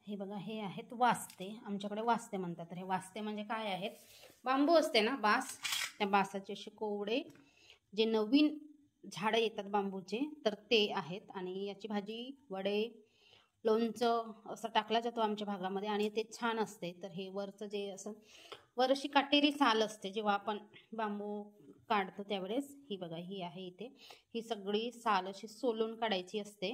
हे बघा, हे आहेत वास्ते, आमच्याकडे वास्ते म्हणतात. तर हे वास्ते म्हणजे काय आहेत? बांबू असते ना, बास, त्या बासाचे असे कोवडे जे नवीन झाडं येतात बांबूचे, तर ते आहेत. आणि याची भाजी, वडे, लोणचं असं टाकला जातो आमच्या भागामध्ये आणि ते छान असते. तर हे वरचं जे असं वर अशी काटेरी साल असते, जेव्हा आपण बांबू काढतो त्यावेळेस, ही बघा, ही आहे इथे, ही सगळी साल अशी सोलून काढायची असते.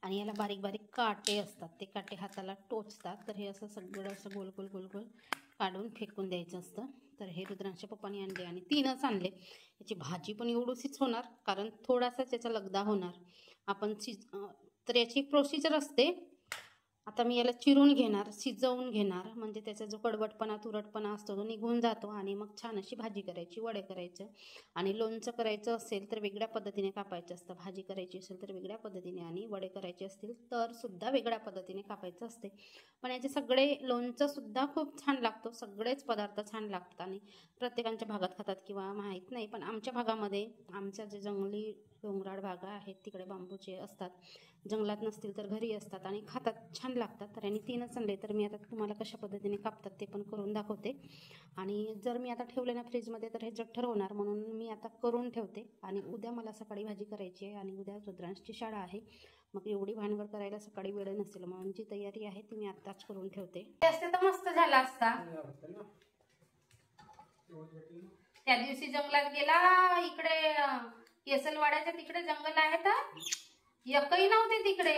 आणि याला बारीक बारीक काटे असतात, ते काटे हाताला टोचतात. तर हे असं सगळं असं गोल गोल गोल गोल काढून फेकून द्यायचं असतं. तर हे रुद्रांच्या पप्पांनी आणले आणि 3च आणले. याची भाजी पण एवढीच होणार, कारण थोडासाच याचा लगदा होणार. आपण तर याची प्रोसिजर असते. आता मी याला चिरून घेणार, शिजवून घेणार, म्हणजे त्याचा जो कडवटपणा, तुरटपणा असतो तो निघून जातो. आणि मग छान अशी भाजी करायची, वडे करायचं. आणि लोणचं करायचं असेल तर वेगळ्या पद्धतीने कापायचं असतं, भाजी करायची असेल तर वेगळ्या पद्धतीने, आणि वडे करायचे असतील तर सुद्धा वेगळ्या पद्धतीने कापायचं असते. पण याचे सगळे, लोणचं सुद्धा खूप छान लागतो, सगळेच पदार्थ छान लागतात. आणि प्रत्येकांच्या भागात खातात किंवा माहीत नाही, पण आमच्या भागामध्ये, आमच्या जे जंगली डोंगराळ भाग आहेत तिकडे बांबूचे असतात, जंगलात नसतील तर घरी असतात आणि खातात, छान लागतात. तर यांनी 3च आणले. तर मी आता तुम्हाला कशा पद्धतीने कापतात ते पण करून दाखवते. आणि जर मी आता ठेवले ना फ्रीजमध्ये तर हे जठ्ठर होणार, म्हणून मी आता करून ठेवते. आणि उद्या मला सकाळी भाजी करायची आहे आणि उद्या रुद्रांशची शाळा आहे, मग एवढी भानगड करायला सकाळी वेळ नसेल, म्हणून जी तयारी आहे ती मी आत्ताच करून ठेवते. असते तर मस्त झाला असता. त्या दिवशी जंगलात गेला, इकडे केसलवाड्याच्या तिकडे जंगल आहे तर एकही नव्हते तिकडे.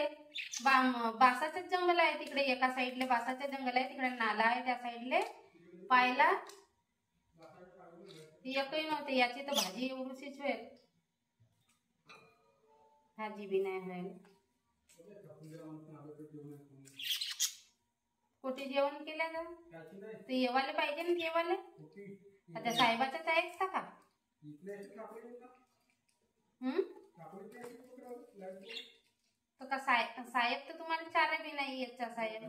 बासाचेच जंगल आहे तिकडे, एका साईडले बासाचे जंगल आहे, तिकडे नाला आहे त्या साईडले, पाहिला एकही नव्हते. याची तर भाजी एवढीच होईल, भाजी बी नाही होईल. कुठे जेवण केलं का? ते येवाले पाहिजे ना, जेवाले आता साहेबाच्याच आहेत का? तो का साहेब तर तुम्हाला चारा बी नाही येत साहेब.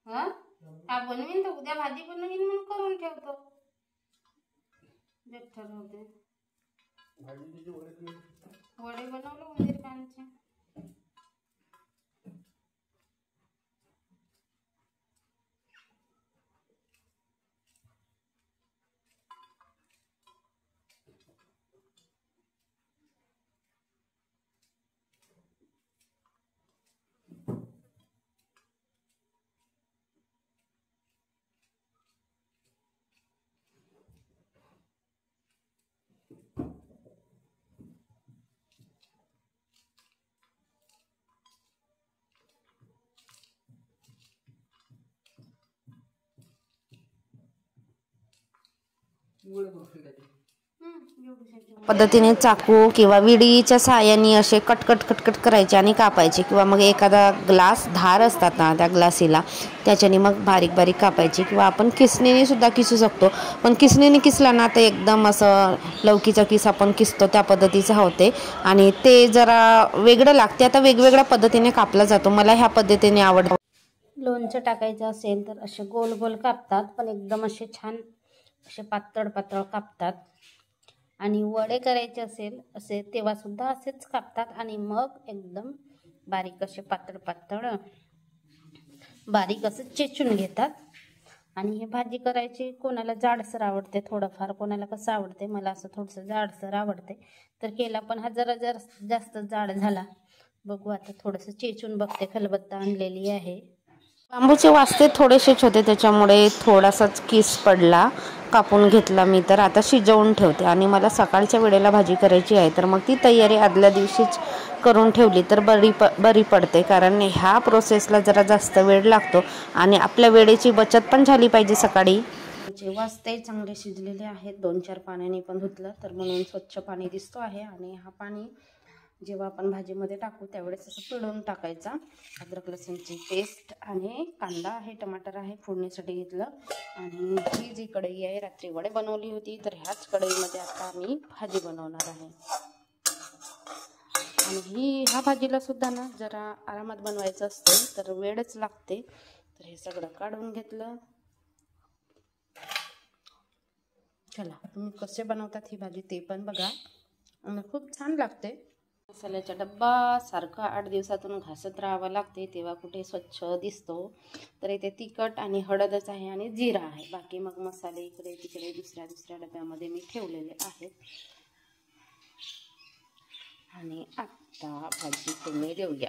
हा बनवीन, तर उद्या भाजी बनवीन म्हणून करून ठेवतो. ठरवते वडे बनवले उंदीरकांचे. पद्धतीने चाकू किंवा विडीच्या साहाय्याने असे कटकट कटकट करायचे आणि कापायचे, किंवा मग एखादा ग्लास धार असतात ना त्या ग्लासीला, त्याच्याने मग बारीक बारीक कापायची, किंवा आपण किसणीने सुद्धा किसू शकतो. पण किसणीने किसला ना तर एकदम असं लौकीचा किस आपण किसतो त्या पद्धतीचं होते आणि ते जरा वेगळं लागते. आता वेगवेगळ्या पद्धतीने कापला जातो, मला ह्या पद्धतीने आवडतं. लोणचं टाकायचं असेल तर असे गोल गोल कापतात, पण एकदम असे छान असे पातळ पातळ कापतात. आणि वडे करायचे असेल असे तेव्हा सुद्धा असेच कापतात आणि मग एकदम बारीक असे पातळ पातळ बारीक असं चेचून घेतात. आणि हे भाजी करायची, कोणाला जाडसर आवडते थोडंफार, कोणाला कसं आवडते, मला असं थोडंसं जाडसर आवडते तर केला. पण हा जरा जास्त जाड झाला, बघू आता थोडंसं चेचून बघते. खलबत्ता आणलेली आहे. बांबूचे वास्ते थोडेसेच होते, त्याच्यामुळे थोडासाच किस पडला, कापून घेतला मी. तर आता शिजवून ठेवते आणि मला सकाळच्या वेळेला भाजी करायची आहे, तर मग ती तयारी आदल्या दिवशीच करून ठेवली तर बरी पडते. कारण ह्या प्रोसेसला जरा जास्त वेळ लागतो आणि आपल्या वेळेची बचत पण झाली पाहिजे सकाळी. वास्ते चांगले शिजलेले आहेत, 2-4 पाण्याने पण धुतलं तर म्हणून स्वच्छ पाणी दिसतो आहे. आणि हा पाणी जेव्हा आपण भाजीमध्ये टाकू त्यावेळेस असं पिळून टाकायचा. अद्रक लसूणची पेस्ट आणि कांदा आहे, टमाटर आहे, फोडणीसाठी घेतलं. आणि ही जी कढई आहे, रात्री वडे बनवली होती, तर ह्याच कढईमध्ये आता मी भाजी बनवणार आहे. आणि ह्या भाजीला सुद्धा ना जरा आरामात बनवायचं असतं तर वेळच लागते. तर हे सगळं काढून घेतलं. चला तुम्ही कसे बनवतात ही भाजी ते पण बघा आणि खूप छान लागते. मसाल्याचा डब्बा सारखा 8 दिवसातून घासत राहावा लागते तेव्हा कुठे स्वच्छ दिसतो. तर इथे तिखट आणि हळदच आहे आणि जिरा आहे. बाकी मग मसाले इकडे तिकडे दुसऱ्या डब्यामध्ये मी ठेवलेले आहेत. आणि आता भाजी फोडणी देऊया.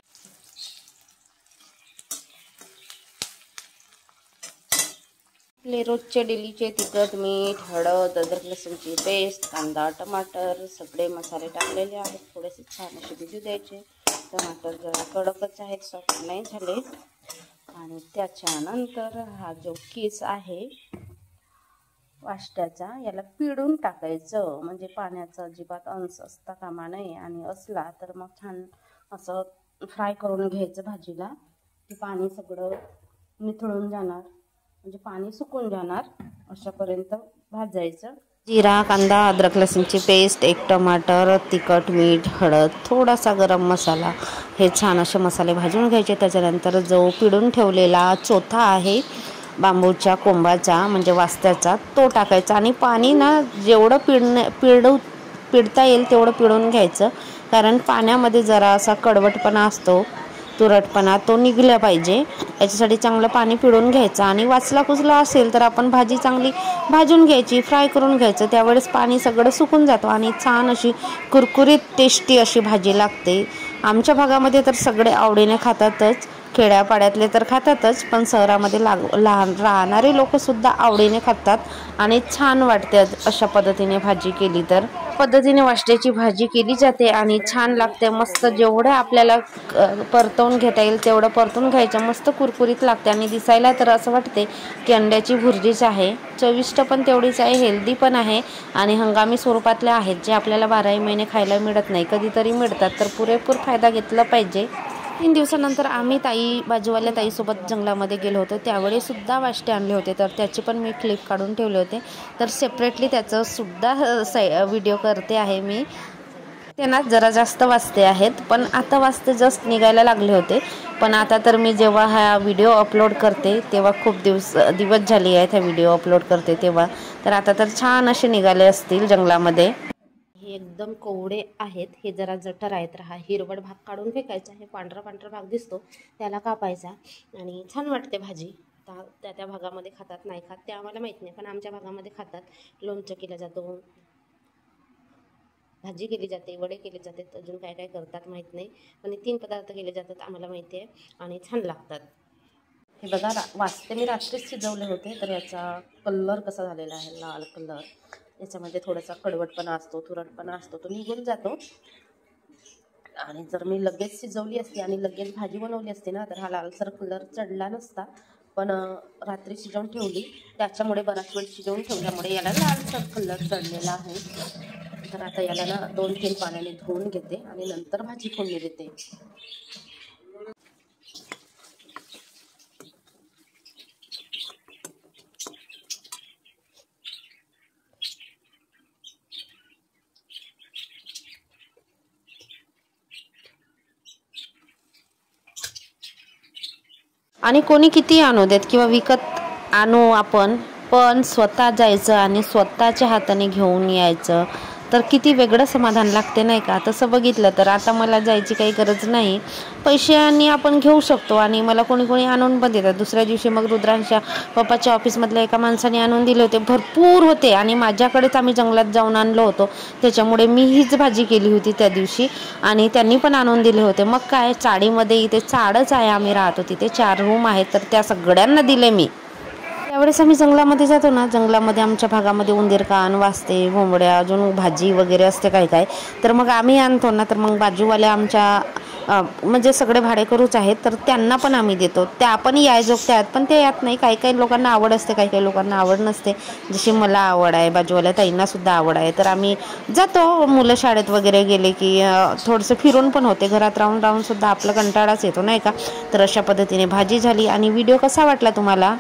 आपले रोजचे डेलीचे तिखट, मीठ, हळद, अद्रक लसूणची पेस्ट, कांदा, टमाटर सगळे मसाले टाकलेले आहेत. थोडेसे छान असे भिजू द्यायचे. टमाटर जरा कडकच आहेत, सॉफ्ट नाही झाले. आणि त्याच्यानंतर हा जो किस आहे वाष्ट्याचा याला पिळून टाकायचं. म्हणजे पाण्याचा अजिबात अंश असता कामा नये आणि असला तर मग छान असं फ्राय करून घ्यायचं भाजीला. ते पाणी सगळं निथळून जाणार म्हणजे पाणी सुकून जाणार अशापर्यंत भाजायचं. जिरा, कांदा, अद्रक लसूणची पेस्ट, 1 टमाटर, तिखट, मीठ, हळद, थोडासा गरम मसाला हे छान असे मसाले भाजून घ्यायचे. त्याच्यानंतर जो पिळून ठेवलेला चोथा आहे बांबूच्या कोंबाचा म्हणजे वास्त्याचा तो टाकायचा. आणि पाणी ना जेवढं पिळता येईल तेवढं पिळून घ्यायचं. कारण पाण्यामध्ये जरा असा कडवटपणा असतो, तुरटपणा तो निघला पाहिजे. याच्यासाठी चांगलं पाणी पिळून घ्यायचं. आणि वाचला कुचला असेल तर आपण भाजी चांगली भाजून घ्यायची, फ्राय करून घ्यायचं. त्यावेळेस पाणी सगळं सुकून जातं आणि छान अशी कुरकुरीत टेस्टी अशी भाजी लागते. आमच्या भागामध्ये तर सगळे आवडीने खातातच. खेड्यापाड्यातले तर खातातच, पण शहरामध्ये राहणारे लोकसुद्धा आवडीने खातात आणि छान वाटते अशा पद्धतीने भाजी केली तर. पद्धतीने वाष्ट्याची भाजी केली जाते आणि छान लागते. मस्त जेवढं आपल्याला परतवून घेता येईल तेवढं परतून घ्यायचं. मस्त कुरकुरीत लागते आणि दिसायला तर असं वाटते की अंड्याची भुर्जीच आहे. चविष्ट पण तेवढीच आहे, हेल्दी पण आहे आणि हंगामी स्वरूपातले आहेत जे आपल्याला 12ही महिने खायला मिळत नाही, कधीतरी मिळतात. तर पुरेपूर फायदा घेतला पाहिजे. 3 दिवसानंतर आम्ही बाजूवाल्या ताईसोबत जंगलामध्ये गेलो होतो. त्यावेळीसुद्धा वाष्टे आणले होते तर त्याची पण मी क्लिप काढून ठेवले होते. तर सेपरेटली त्याचं सुद्धा व्हिडिओ करते आहे मी. त्यांना जरा जास्त वाजते आहेत, पण आता वाजते जस्ट निघायला लागले होते. पण आता तर मी जेव्हा हा व्हिडिओ अपलोड करते तेव्हा खूप दिवस झाले आहेत हा व्हिडिओ अपलोड करते तेव्हा. तर आता तर छान असे निघाले असतील जंगलामध्ये. हे एकदम कोवडे आहेत. हे जरा जठर आहेत. तर हा हिरवट भाग काढून फेकायचा. हे पांढरा भाग दिसतो त्याला कापायचा आणि छान वाटते भाजी. त्या भागामध्ये खातात नाही खात ते आम्हाला माहीत नाही, पण आमच्या भागामध्ये खातात. लोणचं केलं जातं, भाजी केली जाते, वडे केले जाते, अजून काय काय करतात माहीत नाही, पण 3 पदार्थ केले जातात आम्हाला माहिती आहे आणि छान लागतात. हे बघा वाजते मी रात्रीच शिजवले होते तर याचा कलर कसा झालेला आहे, लाल कलर. याच्यामध्ये थोडासा कडवटपणा असतो, तुरटपणा असतो, तो निघून जातो. आणि जर मी लगेच शिजवली असती आणि लगेच भाजी बनवली असती ना तर हा लालसर कलर चढला नसता. पण रात्री शिजवून ठेवली त्याच्यामुळे बराच वेळ शिजवून ठेवल्यामुळे याला लालसर कलर चढलेला आहे. तर आता याला ना 2-3 पाण्याने धुवून घेते आणि नंतर भाजी फोडणी देते. आणि कोणी किती आणू देत किंवा विकत आणू आपण, पण स्वतः जायचं आणि स्वतःच्या हाताने घेऊन यायचं तर किती वेगळं समाधान लागते नाही का. तसं बघितलं तर आता मला जायची काही गरज नाही, पैशांनी आपण घेऊ शकतो आणि मला कोणी आणून पण देतात. दुसऱ्या दिवशी मग रुद्रांच्या पप्पाच्या ऑफिसमधल्या एका माणसाने आणून दिले होते, भरपूर होते आणि माझ्याकडेच आम्ही जंगलात जाऊन आणलो होतो त्याच्यामुळे मी हीच भाजी केली होती त्या दिवशी आणि त्यांनी पण आणून दिले होते. मग काय चाळीमध्ये इथे चाळच आहे, आम्ही राहतो तिथे 4 रूम आहेत तर त्या सगळ्यांना दिले मी. त्यावेळेस आम्ही जंगलामध्ये जातो ना, जंगलामध्ये आमच्या भागामध्ये उंदीरकान, वास्ते, भोंबड्या, अजून भाजी वगैरे असते काय तर मग आम्ही आणतो ना, तर मग बाजूवाल्या आमच्या म्हणजे सगळे भाडेकरूच आहेत तर त्यांना पण आम्ही देतो. त्या पण यायजोगत्या आहेत पण ते यात नाही. काही लोकांना आवड असते, काही लोकांना आवड नसते. जशी मला आवड आहे, बाजूवाल्या ताईंनासुद्धा आवड आहे तर आम्ही जातो. मुलं शाळेत वगैरे गेले की थोडंसं फिरून पण होते. घरात राहून सुद्धा आपला कंटाळाच येतो नाही का. तर अशा पद्धतीने भाजी झाली. आणि व्हिडिओ कसा वाटला तुम्हाला?